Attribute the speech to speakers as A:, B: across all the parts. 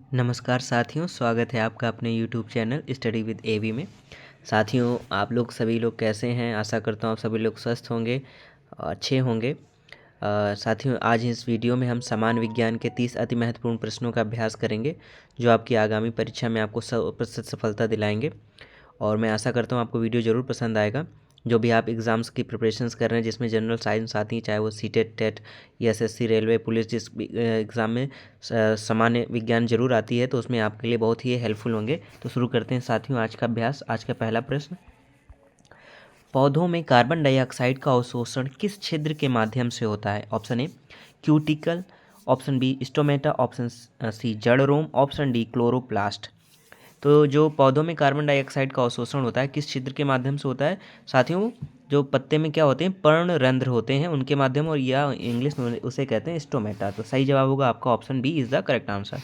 A: नमस्कार साथियों, स्वागत है आपका अपने यूट्यूब चैनल स्टडी विद एवी में। साथियों, आप लोग सभी लोग कैसे हैं? आशा करता हूँ आप सभी लोग स्वस्थ होंगे, अच्छे होंगे। साथियों, आज इस वीडियो में हम सामान्य विज्ञान के 30 अति महत्वपूर्ण प्रश्नों का अभ्यास करेंगे जो आपकी आगामी परीक्षा में आपको 100% सफलता दिलाएंगे। और मैं आशा करता हूँ आपको वीडियो ज़रूर पसंद आएगा। जो भी आप एग्ज़ाम्स की प्रिपरेशंस कर रहे हैं जिसमें जनरल साइंस आती है, चाहे वो सीटेट, टेट या एसएससी, रेलवे, पुलिस, जिस एग्ज़ाम में सामान्य विज्ञान जरूर आती है तो उसमें आपके लिए बहुत ही हेल्पफुल होंगे। तो शुरू करते हैं साथियों आज का अभ्यास। आज का पहला प्रश्न, पौधों में कार्बन डाइऑक्साइड का अवशोषण किस छिद्र के माध्यम से होता है? Option A cuticle, option B stomata, option C जड़ रोम, ऑप्शन डी क्लोरोप्लास्ट। तो जो पौधों में कार्बन डाइऑक्साइड का अवशोषण होता है किस छिद्र के माध्यम से होता है? साथियों, जो पत्ते में क्या होते हैं, पर्णरंध्र होते हैं, उनके माध्यम, और या इंग्लिश में उसे कहते हैं स्टोमेटा। तो सही जवाब होगा आपका option B is the correct answer.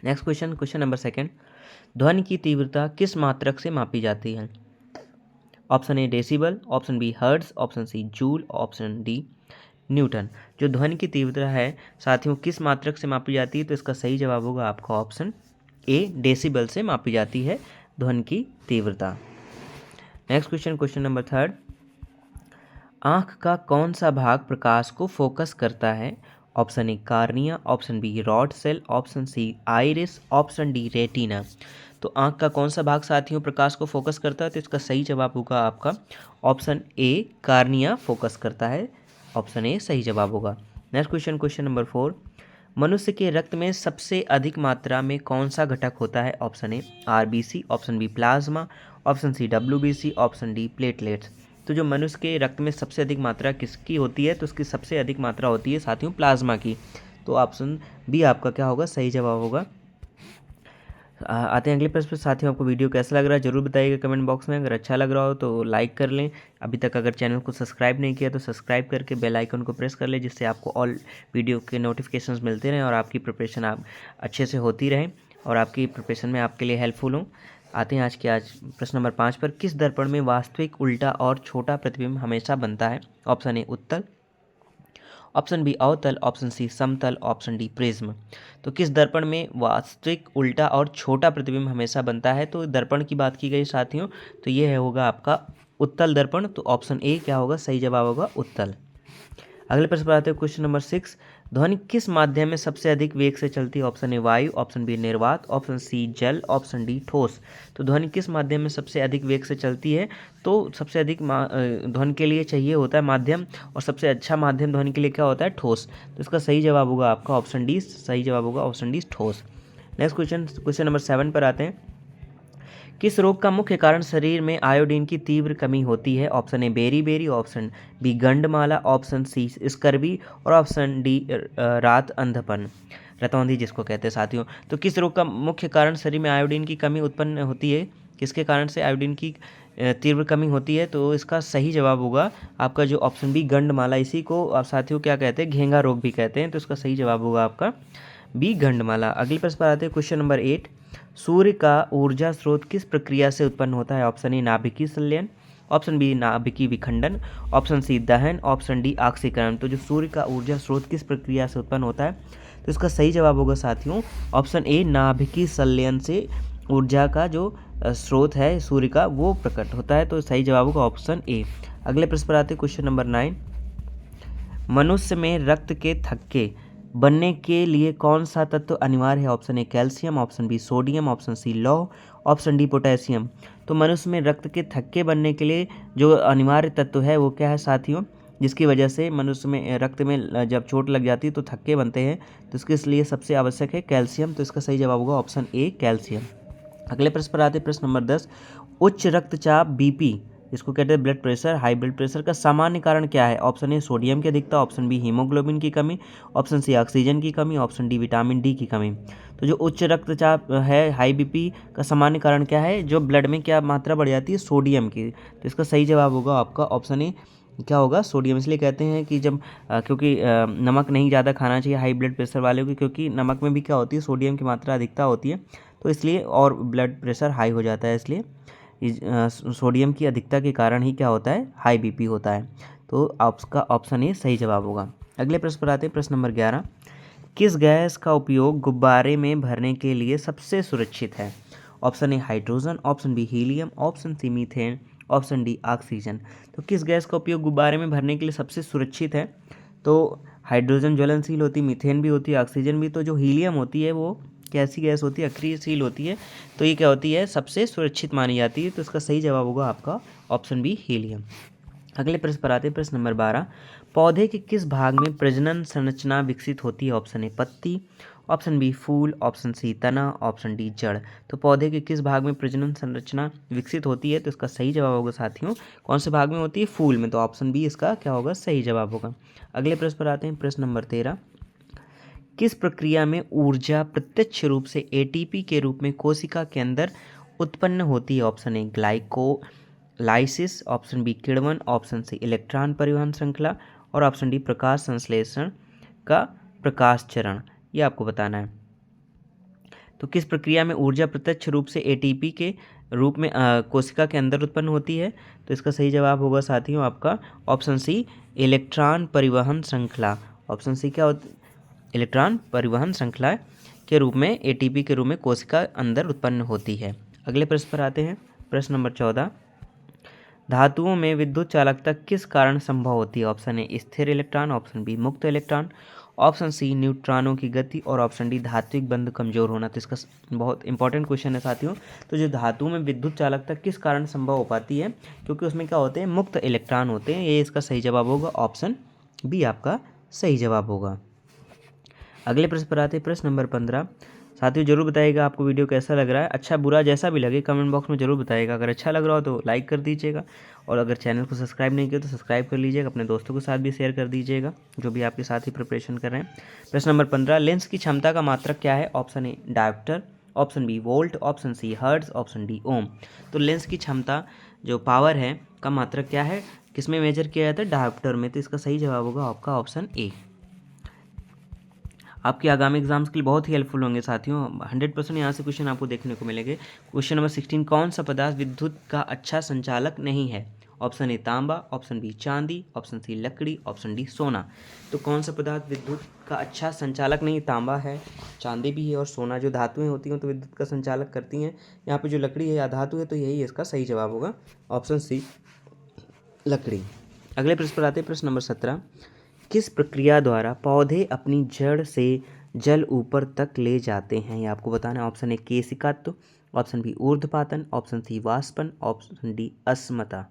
A: Next question, question number second, ध्वनि की तीव्रता किस मात्रक से मापी जाती है? Option A decibel, option B hertz, option C joule, option D newton. जो ध्वनि की तीव्रता है साथियों किस मात्रक से मापी जाती है? तो इसका सही जवाब होगा आपका ऑप्शन ए डेसिबल से मापी जाती है ध्वनि की तीव्रता। Next question, question number third, आंख का कौन सा भाग प्रकाश को फोकस करता है? Option A cornea, option B rod cell, option C iris, option D retina. तो आंख का कौन सा भाग साथियों प्रकाश को फोकस करता है? तो इसका सही जवाब होगा आपका ऑप्शन ए कार्निया फोकस करता है। ऑप्शन ए सही जवाब होगा। Next question, question number four, मनुष्य के रक्त में सबसे अधिक मात्रा में कौन सा घटक होता है? Option A RBC, option B plasma, option C WBC, option D platelets. तो जो मनुष्य के रक्त में सबसे अधिक मात्रा किसकी होती है? तो उसकी सबसे अधिक मात्रा होती है साथियों प्लाज्मा की। तो ऑप्शन बी आपका क्या होगा? सही जवाब होगा। आते हैं अगले प्रश्न पर। साथियों, आपको वीडियो कैसा लग रहा है जरूर बताइएगा कमेंट बॉक्स में। अगर अच्छा लग रहा हो तो लाइक कर लें। अभी तक अगर चैनल को सब्सक्राइब नहीं किया तो सब्सक्राइब करके बेल आइकन को प्रेस कर लें, जिससे आपको ऑल वीडियो के नोटिफिकेशंस मिलते रहें और आपकी प्रिपरेशन आप अच्छे से होती रहे और आपकी प्रिपरेशन में आपके लिए हेल्पफुल हो। आते हैं आज प्रश्न नंबर 5 पर, किस दर्पण में वास्तविक उल्टा और छोटा प्रतिबिंब हमेशा बनता है? ऑप्शन ए उत्तल, ऑप्शन बी अवतल, ऑप्शन सी समतल, ऑप्शन डी प्रिज्म। तो किस दर्पण में वास्तविक उल्टा और छोटा प्रतिबिंब हमेशा बनता है? तो दर्पण की बात की गई साथियों, तो ये होगा आपका उत्तल दर्पण। तो ऑप्शन ए क्या होगा? सही जवाब होगा उत्तल। अगले प्रश्न पर आते हैं, क्वेश्चन नंबर 6, ध्वनि किस माध्यम में सबसे अधिक वेग से चलती है? ऑप्शन ए वायु, ऑप्शन बी निर्वात, ऑप्शन सी जल, ऑप्शन डी ठोस। तो ध्वनि किस माध्यम में सबसे अधिक वेग से चलती है? तो सबसे अधिक ध्वनि के लिए चाहिए होता है माध्यम, और सबसे अच्छा माध्यम ध्वनि के लिए क्या होता है? ठोस। तो इसका सही जवाब होगा आपका ऑप्शन डी। सही जवाब होगा ऑप्शन डी ठोस। नेक्स्ट क्वेश्चन, क्वेश्चन नंबर 7 पर आते हैं, किस रोग का मुख्य कारण शरीर में आयोडीन की तीव्र कमी होती है? Option A beriberi, option B गंडमाला, ऑप्शन सी स्कर्वी, और ऑप्शन डी रात अंधपन, रतौंधी जिसको कहते हैं साथियों। तो किस रोग का मुख्य कारण शरीर में आयोडीन की कमी उत्पन्न होती है? किसके कारण से आयोडीन की तीव्र कमी होती है? तो इसका सही जवाब होगा आपका जो ऑप्शन बी गंडमाला। इसी को आप साथियों क्या कहते हैं? घेंगा रोग भी कहते हैं। तो इसका सही जवाब होगा आपका बी गंडमाला। अगले प्रश्न पर आते हैं, क्वेश्चन नंबर 8, सूर्य का ऊर्जा स्रोत किस प्रक्रिया से उत्पन्न होता है? ऑप्शन ए नाभिकीय संलयन, ऑप्शन बी नाभिकीय विखंडन, ऑप्शन सी दहन, ऑप्शन डी ऑक्सीकरण। तो जो सूर्य का ऊर्जा स्रोत किस प्रक्रिया से उत्पन्न होता है? तो इसका सही जवाब होगा साथियों ऑप्शन ए नाभिकीय संलयन से ऊर्जा का जो स्रोत है सूर्य का वो प्रकट होता है। तो सही जवाब होगा ऑप्शन ए। अगले प्रश्न पर आते हैं, क्वेश्चन नंबर 9, मनुष्य में रक्त के थक्के बनने के लिए कौन सा तत्व अनिवार्य है? Option A calcium, option B sodium, option C लौह, ऑप्शन डी पोटेशियम। तो मनुष्य में रक्त के थक्के बनने के लिए जो अनिवार्य तत्व है वो क्या है साथियों? जिसकी वजह से मनुष्य में रक्त में जब चोट लग जाती है तो थक्के बनते हैं, तो इसके लिए सबसे आवश्यक है कैल्शियम। तो इसका सही जवाब होगा ऑप्शन ए कैल्शियम। अगले प्रश्न पर आते हैं, प्रश्न नंबर 10, उच्च रक्तचाप बीपी इसको कहते हैं blood pressure, high blood pressure का सामान्य कारण क्या है? ऑप्शन ए सोडियम की अधिकता, ऑप्शन बी हीमोग्लोबिन की कमी, ऑप्शन सी ऑक्सीजन की कमी, ऑप्शन डी विटामिन डी की कमी। तो जो उच्च रक्तचाप है, हाई बीपी का सामान्य कारण क्या है? जो ब्लड में क्या मात्रा बढ़ जाती है? सोडियम की। तो इसका सही जवाब होगा आपका ऑप्शन ए क्या होगा? सोडियम। इसलिए कहते हैं कि जब क्योंकि नमक नहीं ज़्यादा खाना चाहिए हाई ब्लड प्रेशर वालों को, क्योंकि नमक में भी क्या होती है? सोडियम की मात्रा अधिकता होती है, तो इसलिए और ब्लड प्रेशर हाई हो जाता है। इसलिए सोडियम की अधिकता के कारण ही क्या होता है? हाई बीपी होता है। तो आपका ऑप्शन ए सही जवाब होगा। अगले प्रश्न पर आते हैं, प्रश्न नंबर 11, किस गैस का उपयोग गुब्बारे में भरने के लिए सबसे सुरक्षित है? Option A hydrogen, option B helium, option C methane, option D oxygen. तो किस गैस का उपयोग गुब्बारे में भरने के लिए सबसे सुरक्षित है? तो हाइड्रोजन ज्वलनशील होती है, मीथेन भी होती है, ऑक्सीजन भी। तो जो हीलियम होती है वो कैसी गैस होती है? अक्रियशील होती है। तो ये क्या होती है? सबसे सुरक्षित मानी जाती है। तो इसका सही जवाब होगा आपका ऑप्शन बी हीलियम। अगले प्रश्न पर आते हैं, प्रश्न नंबर 12। पौधे के किस भाग में प्रजनन संरचना विकसित होती है? ऑप्शन ए पत्ती, option B full, option C तना, ऑप्शन डी जड़। तो पौधे के किस भाग में प्रजनन संरचना विकसित होती है? तो इसका सही जवाब होगा साथियों, कौन से भाग में होती है? फूल में। तो ऑप्शन बी इसका क्या होगा? सही जवाब होगा। अगले प्रश्न पर आते हैं, प्रश्न नंबर 13। किस प्रक्रिया में ऊर्जा प्रत्यक्ष रूप से एटीपी के रूप में कोशिका के अंदर उत्पन्न होती है? Option A glycolysis, option B किण्वन, ऑप्शन सी इलेक्ट्रॉन परिवहन श्रृंखला और ऑप्शन डी प्रकाश संश्लेषण का प्रकाश चरण। ये आपको बताना है। तो किस प्रक्रिया में ऊर्जा प्रत्यक्ष रूप से एटीपी के रूप में कोशिका के अंदर उत्पन्न होती है? तो इसका सही जवाब होगा साथियों आपका ऑप्शन सी इलेक्ट्रॉन परिवहन श्रृंखला। ऑप्शन सी क्या होती? इलेक्ट्रॉन परिवहन श्रृंखला के रूप में एटीपी के रूप में कोशिका अंदर उत्पन्न होती है। अगले प्रश्न पर आते हैं, प्रश्न नंबर 14। धातुओं में विद्युत चालकता किस कारण संभव होती है? ऑप्शन ए स्थिर इलेक्ट्रॉन, ऑप्शन बी मुक्त इलेक्ट्रॉन, ऑप्शन सी न्यूट्रॉनों की गति और ऑप्शन डी धात्विक बंध कमजोर होना। तो इसका बहुत इंपॉर्टेंट क्वेश्चन है साथियों। तो जो धातु में विद्युत चालकता किस कारण संभव हो पाती है? क्योंकि उसमें क्या होते हैं? मुक्त इलेक्ट्रॉन होते हैं। ये इसका सही जवाब होगा, ऑप्शन बी आपका सही जवाब होगा। अगले प्रश्न पर आते हैं, प्रश्न नंबर 15। साथियों जरूर बताइएगा आपको वीडियो कैसा लग रहा है। अच्छा बुरा जैसा भी लगे कमेंट बॉक्स में जरूर बताइएगा। अगर अच्छा लग रहा हो तो लाइक कर दीजिएगा और अगर चैनल को सब्सक्राइब नहीं किया तो सब्सक्राइब कर लीजिएगा। अपने दोस्तों के साथ भी शेयर कर दीजिएगा जो भी आपके साथ ही प्रिपरेशन कर रहे हैं। प्रश्न नंबर 15। लेंस की क्षमता का मात्रक क्या है? Option A dioptre, option B volt, option C hertz, option D ohm. तो लेंस की क्षमता जो पावर है का मात्रक क्या है? किस में मेजर किया जाता है? डायोप्टर में। तो इसका सही जवाब होगा आपका ऑप्शन ए। आपके आगामी एग्जाम्स के लिए बहुत ही हेल्पफुल होंगे साथियों। 100% यहाँ से क्वेश्चन आपको देखने को मिलेंगे। Question number 16। कौन सा पदार्थ विद्युत का अच्छा संचालक नहीं है? ऑप्शन ए तांबा, ऑप्शन बी चांदी, ऑप्शन सी लकड़ी, ऑप्शन डी सोना। तो कौन सा पदार्थ विद्युत का अच्छा संचालक नहीं? तांबा है, चांदी भी है और सोना। जो धातुएं होती हैं तो विद्युत का संचालक करती हैं। यहाँ पे जो लकड़ी है या धातु है तो यही इसका सही जवाब होगा, ऑप्शन सी लकड़ी। अगले प्रश्न पर आते हैं, प्रश्न नंबर 17। किस प्रक्रिया द्वारा पौधे अपनी जड़ से जल ऊपर तक ले जाते हैं? ये आपको बताना है। ऑप्शन ए केशिकात्व, ऑप्शन बी ऊर्ध्वपातन, ऑप्शन सी वाष्पन, ऑप्शन डी अस्मता।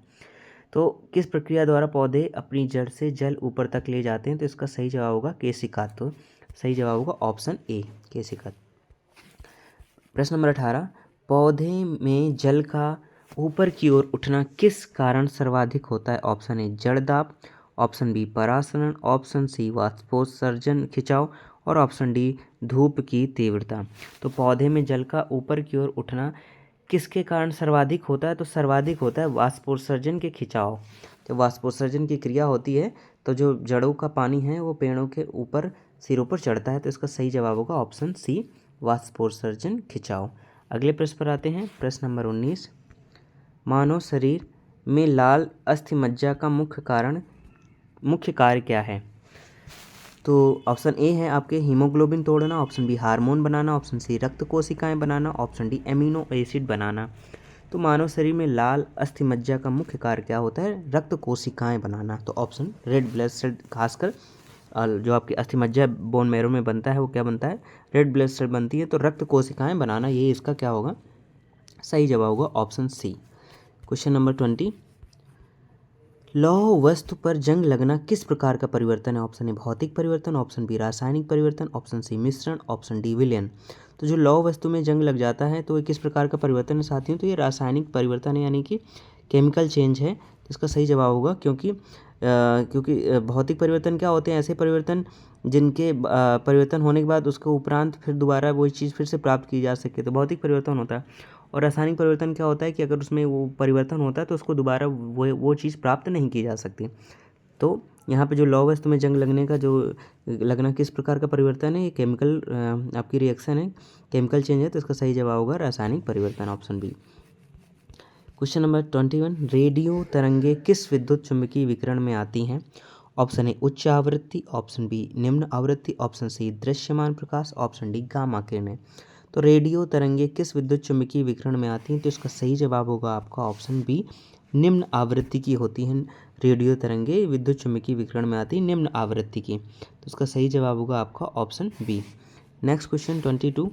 A: तो किस प्रक्रिया द्वारा पौधे अपनी जड़ से जल ऊपर तक ले जाते हैं? तो इसका सही जवाब होगा केशिकात्व। सही जवाब होगा ऑप्शन ए केशिकात्व। प्रश्न नंबर 18। पौधे में जल का ऊपर की ओर उठना किस कारण सर्वाधिक होता है? ऑप्शन ए जड़ दाब, ऑप्शन बी परासरण, ऑप्शन सी वाष्पोत्सर्जन खिंचाव और ऑप्शन डी धूप की तीव्रता। तो पौधे में जल का ऊपर की ओर उठना किसके कारण सर्वाधिक होता है? तो सर्वाधिक होता है वाष्पोत्सर्जन के खिंचाव। जब वाष्पोत्सर्जन की क्रिया होती है तो जो जड़ों का पानी है वो पेड़ों के ऊपर सिरों पर चढ़ता है। तो इसका सही जवाब होगा ऑप्शन सी वाष्पोत्सर्जन खिंचाव। अगले प्रश्न पर आते हैं, प्रश्न नंबर 19। मानव शरीर में लाल अस्थि मज्जा का मुख्य कार्य क्या है? तो ऑप्शन ए है आपके हीमोग्लोबिन तोड़ना, ऑप्शन बी हार्मोन बनाना, ऑप्शन सी रक्त कोशिकाएं बनाना, ऑप्शन डी एमिनो एसिड बनाना। तो मानव शरीर में लाल अस्थि मज्जा का मुख्य कार्य क्या होता है? रक्त कोशिकाएं बनाना। तो ऑप्शन रेड ब्लड सेल, खासकर जो आपकी अस्थि मज्जा बोन मैरो में बनता है वो क्या बनता है? रेड ब्लड सेल बनती है। तो रक्त कोशिकाएं बनाना ये इसका क्या होगा? सही जवाब होगा ऑप्शन सी। Question number 20। लौह वस्तु पर जंग लगना किस प्रकार का परिवर्तन है? ऑप्शन ए भौतिक परिवर्तन, ऑप्शन बी रासायनिक परिवर्तन, ऑप्शन सी मिश्रण, ऑप्शन डी विलयन। तो जो लौह वस्तु में जंग लग जाता है तो ये किस प्रकार का परिवर्तन है साथियों? तो ये रासायनिक परिवर्तन है, यानी कि केमिकल चेंज है। तो इसका सही जवाब होगा क्योंकि भौतिक परिवर्तन क्या होते हैं? ऐसे परिवर्तन जिनके परिवर्तन होने के बाद उसके उपरांत फिर दोबारा वही चीज़ फिर से प्राप्त की जा सके, तो भौतिक परिवर्तन होता है। और रासायनिक परिवर्तन क्या होता है कि अगर उसमें वो परिवर्तन होता है तो उसको दोबारा वो चीज़ प्राप्त नहीं की जा सकती। तो यहाँ पे जो लौह वस्तु में जंग लगने का जो लगना किस प्रकार का परिवर्तन है? ये केमिकल आपकी रिएक्शन है, केमिकल चेंज है। तो इसका सही जवाब होगा रासायनिक परिवर्तन, option B. Question number 21। Radio तरंगे किस विद्युत चुम्बकीय विकिरण में आती हैं? ऑप्शन ए उच्च आवृत्ति, ऑप्शन बी निम्न आवृत्ति, ऑप्शन सी दृश्यमान प्रकाश, ऑप्शन डी गामा किरणें। तो रेडियो तरंगे किस विद्युत चुम्बकीय विकिरण में आती हैं? तो इसका सही जवाब होगा आपका ऑप्शन बी, निम्न आवृत्ति की होती हैं रेडियो तरंगे, विद्युत चुम्बकीय विकिरण में आती है निम्न आवृत्ति की। तो इसका सही जवाब होगा आपका ऑप्शन बी। नेक्स्ट क्वेश्चन 22,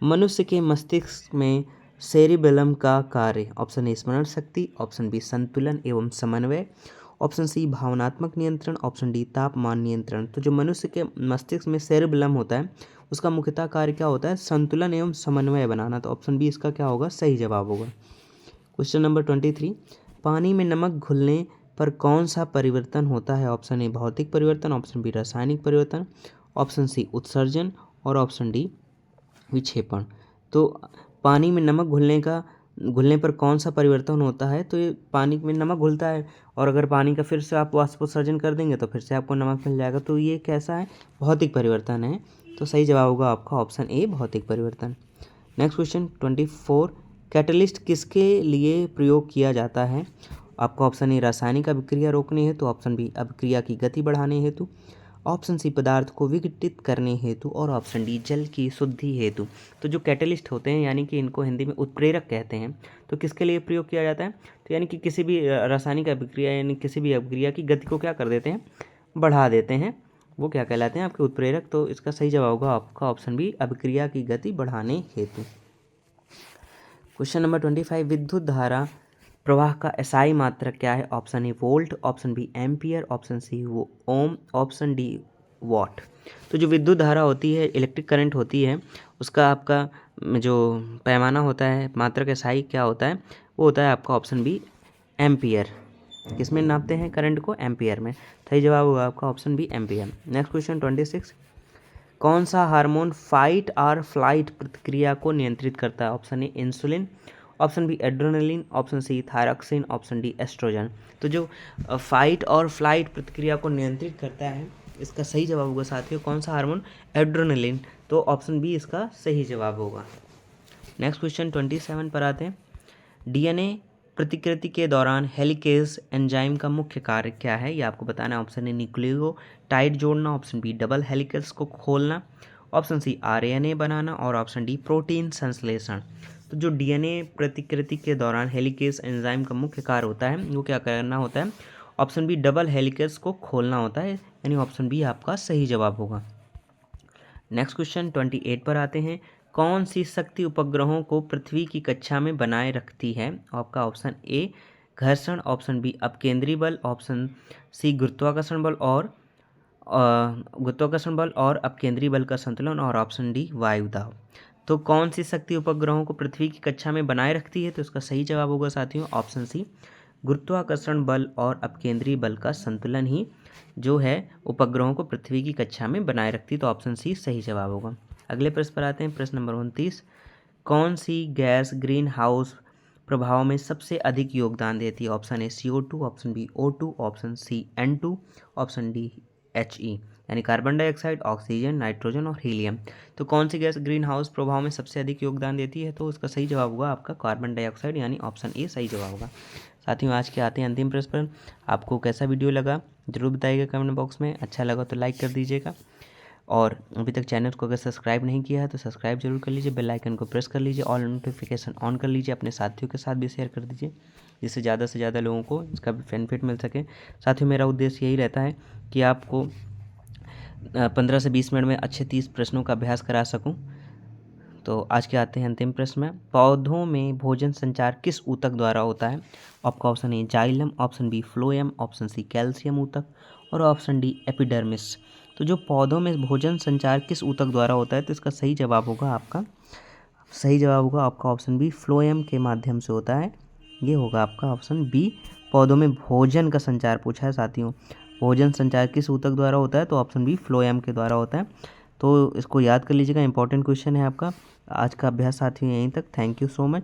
A: मनुष्य के मस्तिष्क में सेरिबेलम का कार्य? ऑप्शन ए स्मरण शक्ति, ऑप्शन बी संतुलन एवं समन्वय, ऑप्शन सी भावनात्मक नियंत्रण, ऑप्शन डी तापमान नियंत्रण। तो जो मनुष्य के मस्तिष्क में सेरिबेलम होता है उसका मुख्यतः कार्य क्या होता है? संतुलन एवं समन्वय बनाना। तो ऑप्शन बी इसका क्या होगा? सही जवाब होगा। क्वेश्चन नंबर 23, पानी में नमक घुलने पर कौन सा परिवर्तन होता है? ऑप्शन ए भौतिक परिवर्तन, ऑप्शन बी रासायनिक परिवर्तन, ऑप्शन सी उत्सर्जन और ऑप्शन डी विक्षेपण। तो पानी में नमक घुलने पर कौन सा परिवर्तन होता है? तो ये पानी में नमक घुलता है और अगर पानी का फिर से आप वाष्पोत्सर्जन कर देंगे तो फिर से आपको नमक मिल जाएगा। तो ये कैसा है? भौतिक परिवर्तन है। तो सही जवाब होगा आपका ऑप्शन ए भौतिक परिवर्तन। नेक्स्ट क्वेश्चन 24, कैटलिस्ट किसके लिए प्रयोग किया जाता है? आपका ऑप्शन ए रासायनिक अभिक्रिया रोकने हेतु, ऑप्शन बी अभिक्रिया की गति बढ़ाने हेतु, ऑप्शन सी पदार्थ को विघटित करने हेतु और ऑप्शन डी जल की शुद्धि हेतु। तो जो कैटलिस्ट होते हैं यानी कि इनको हिंदी में उत्प्रेरक कहते हैं, तो किसके लिए प्रयोग किया जाता है? तो यानी कि किसी भी रासायनिक अभिक्रिया यानी किसी भी अभिक्रिया की गति को क्या कर देते हैं? बढ़ा देते हैं। वो क्या कहलाते हैं? आपके उत्प्रेरक। तो इसका सही जवाब होगा आपका ऑप्शन बी अभिक्रिया की गति बढ़ाने हेतु। क्वेश्चन नंबर 25, विद्युत धारा प्रवाह का एसआई मात्रक क्या है? Option A volt, option B ampere, option C ohm, option D watt. तो जो विद्युत धारा होती है, इलेक्ट्रिक करंट होती है, उसका आपका जो पैमाना होता है, मात्रक एसआई क्या होता है? वो होता है आपका ऑप्शन बी एम्पियर। किसमें नापते हैं करंट को? एम्पियर में। सही जवाब होगा आपका option B ampere. Next question 26, कौन सा हार्मोन फाइट और फ्लाइट प्रतिक्रिया को नियंत्रित करता है? Option A insulin, option B adrenaline, option C thyroxine, option D oestrogen. तो जो फाइट और फ्लाइट प्रतिक्रिया को नियंत्रित करता है, इसका सही जवाब होगा साथियों कौन सा हार्मोन? एड्रेनलिन। तो ऑप्शन बी इसका सही जवाब होगा। नेक्स्ट क्वेश्चन 27 पर आते हैं, डीएनए प्रतिकृति के दौरान हेलिकेज एंजाइम का मुख्य कार्य क्या है? ये आपको बताना है। ऑप्शन ए न्यूक्लियोटाइड जोड़ना, ऑप्शन बी डबल हेलिकेज को खोलना, ऑप्शन सी आरएनए बनाना और ऑप्शन डी प्रोटीन संश्लेषण। तो जो डीएनए प्रतिकृति के दौरान हेलिकेज एंजाइम का मुख्य कार्य होता है वो क्या करना होता है? ऑप्शन बी डबल हेलिकेज को खोलना होता है, यानी ऑप्शन बी आपका सही जवाब होगा। नेक्स्ट क्वेश्चन 28 पर आते हैं, कौन सी शक्ति उपग्रहों को पृथ्वी की कक्षा में बनाए रखती है? आपका ऑप्शन ए घर्षण, ऑप्शन बी अपकेंद्री बल, ऑप्शन सी गुरुत्वाकर्षण बल और अपकेंद्री बल का संतुलन और ऑप्शन डी वायु दाब। तो कौन सी शक्ति उपग्रहों को पृथ्वी की कक्षा में बनाए रखती है? तो इसका सही जवाब होगा साथियों ऑप्शन सी गुरुत्वाकर्षण बल और अपकेंद्री बल का संतुलन ही जो है उपग्रहों को पृथ्वी की कक्षा में बनाए रखती है। तो ऑप्शन सी सही जवाब होगा। अगले प्रश्न पर आते हैं, प्रश्न नंबर 29, कौन सी गैस ग्रीन हाउस प्रभाव में सबसे अधिक योगदान देती है? Option A CO2, option B O2, option C N2, option D HE, यानी कार्बन डाइऑक्साइड, ऑक्सीजन, नाइट्रोजन और हीलियम। तो कौन सी गैस ग्रीन हाउस प्रभाव में सबसे अधिक योगदान देती है? तो उसका सही जवाब होगा आपका कार्बन डाइऑक्साइड, यानी ऑप्शन ए सही जवाब होगा। साथियों आज के आते हैं अंतिम प्रश्न पर। आपको कैसा वीडियो लगा जरूर बताइएगा कमेंट बॉक्स में। अच्छा लगा तो लाइक कर दीजिएगा और अभी तक चैनल को अगर सब्सक्राइब नहीं किया है तो सब्सक्राइब जरूर कर लीजिए, बेल आइकन को प्रेस कर लीजिए, ऑल नोटिफिकेशन ऑन कर लीजिए, अपने साथियों के साथ भी शेयर कर दीजिए जिससे ज़्यादा से ज़्यादा लोगों को इसका बेनिफिट मिल सके। साथियों मेरा उद्देश्य यही रहता है कि आपको 15 से 20 मिनट में अच्छे 30 प्रश्नों का अभ्यास करा सकूं। तो आज के आते हैं अंतिम प्रश्न में, पौधों में भोजन संचार किस ऊतक द्वारा होता है? आपका option A xylem, option B phloem, option C calcium ऊतक और ऑप्शन डी एपिडर्मिस। तो जो पौधों में भोजन संचार किस ऊतक द्वारा होता है? तो इसका सही जवाब होगा आपका ऑप्शन बी फ्लोएम के माध्यम से होता है। ये होगा आपका ऑप्शन बी, पौधों में भोजन का संचार पूछा है साथियों, भोजन संचार किस ऊतक द्वारा होता है? तो ऑप्शन बी फ्लोएम के द्वारा होता है। तो इसको याद कर लीजिएगा, इंपॉर्टेंट क्वेश्चन है आपका। आज का अभ्यास साथियों यहीं तक। Thank you so much.